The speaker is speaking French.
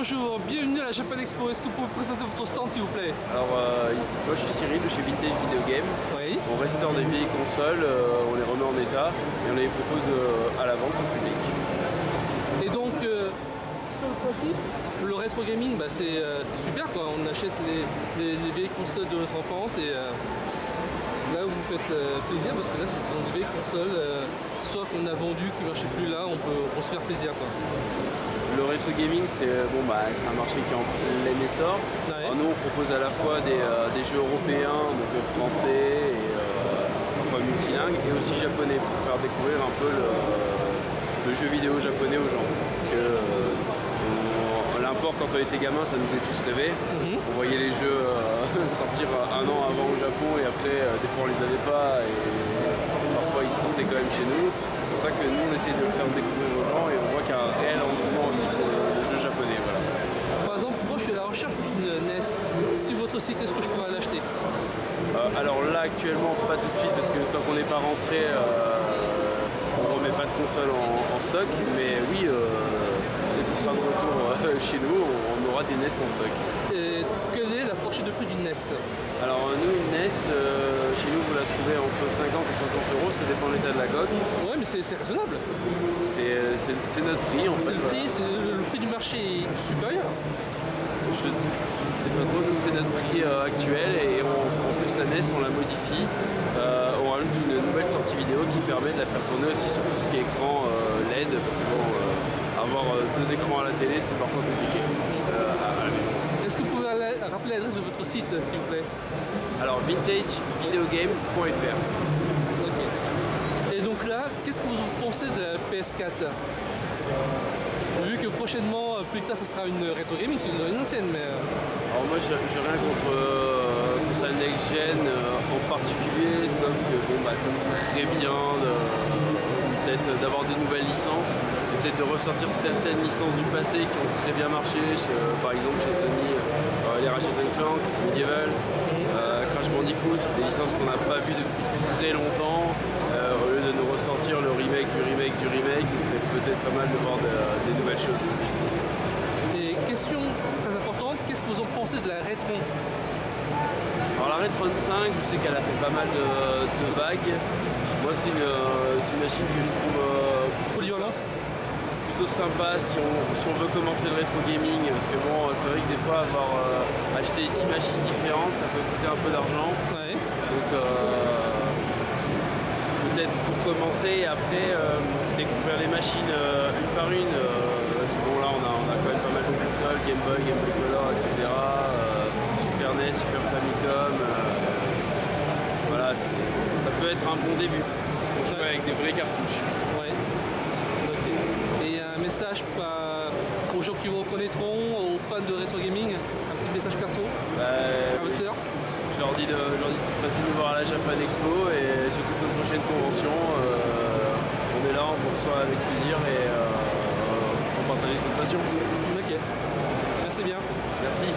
bonjour, bienvenue à la Japan Expo. Est-ce que vous pouvez présenter votre stand s'il vous plaît? Alors moi je suis Cyril de chez Vintage Video Game. Oui. On restaure des vieilles consoles, on les remet en état et on les propose à la vente au public. Et donc sur le principe, le rétro gaming c'est super quoi. On achète les vieilles consoles de notre enfance et là vous vous faites plaisir parce que là c'est dans des vieilles consoles soit qu'on a vendu qui ne marchait plus là, on peut se faire plaisir quoi. Le rétro gaming c'est un marché qui est en plein essor. Ouais. Alors, nous on propose à la fois des jeux européens, donc français et enfin multilingues, et aussi japonais pour faire découvrir un peu le jeu vidéo japonais aux gens. Parce que l'import quand on était gamin ça nous faisait tous rêver. On voyait les jeux sortir un an avant au Japon et après des fois on les avait pas et parfois ils sortaient quand même chez nous. C'est pour ça que nous on essaye de le faire découvrir aux gens et on voit qu'il y a un réel engouement aussi pour le jeu japonais. Voilà. Par exemple, moi je suis à la recherche d'une NES. Sur votre site, est-ce que je pourrais l'acheter? Alors là actuellement pas tout de suite parce que tant qu'on n'est pas rentré on remet pas de console en stock, mais oui dès qu'on sera de retour chez nous on aura des NES en stock. Et quelle est la fourchette de prix d'une NES? Alors nous une NES chez nous vous la trouvez entre 50 et 60 euros, ça dépend de l'état de la coque. Ouais mais c'est raisonnable. C'est notre prix en fait. Le prix du marché est supérieur. Je sais pas trop, nous c'est notre prix actuel et en plus la NES on la modifie. On rajoute une nouvelle sortie vidéo qui permet de la faire tourner aussi sur tout ce qui est écran LED parce que bon, avoir deux écrans à la télé c'est parfois compliqué à la maison. Est-ce que vous pouvez rappeler l'adresse de votre site s'il vous plaît? Alors vintagevideogame.fr. Ok. Et donc là, qu'est-ce que vous en pensez de la PS4? Vu que prochainement, plus tard, ça sera une rétro gaming, c'est une ancienne, mais... Alors moi, j'ai rien contre la next-gen en particulier, sauf que ça serait bien peut-être d'avoir de nouvelles licences, peut-être de ressortir certaines licences du passé qui ont très bien marché, par exemple chez Sony, les Ratchet & Clank, Medieval, Crash Bandicoot, des licences qu'on n'a pas vues depuis très longtemps. Au lieu de nous ressortir le remake du remake du remake, ce serait peut-être pas mal de voir des nouvelles choses. Et question très importante, qu'est-ce que vous en pensez de la Retron? Alors la Retron 5, je sais qu'elle a fait pas mal de vagues. Moi c'est une machine que je trouve polyvalente, plutôt sympa si on veut commencer le rétro gaming, parce que bon c'est vrai que des fois avoir acheté 10 machines différentes ça peut coûter un peu d'argent. Ouais. Donc peut-être pour commencer et après découvrir les machines une par une, parce que bon là on a quand même pas mal de consoles, Game Boy Color, etc. Super NES, Super Famicom, voilà, ça peut être un bon début pour jouer avec des vraies cartouches. Ouais. Okay. Et un message aux gens qui vous reconnaîtront, aux fans de rétro gaming, un petit message perso à votre sœur? Je leur dis de passer nous voir à la Japan Expo et sur toutes nos prochaines conventions. On est là, on vous reçoit avec plaisir et on partage cette passion. Ok, merci bien. Merci.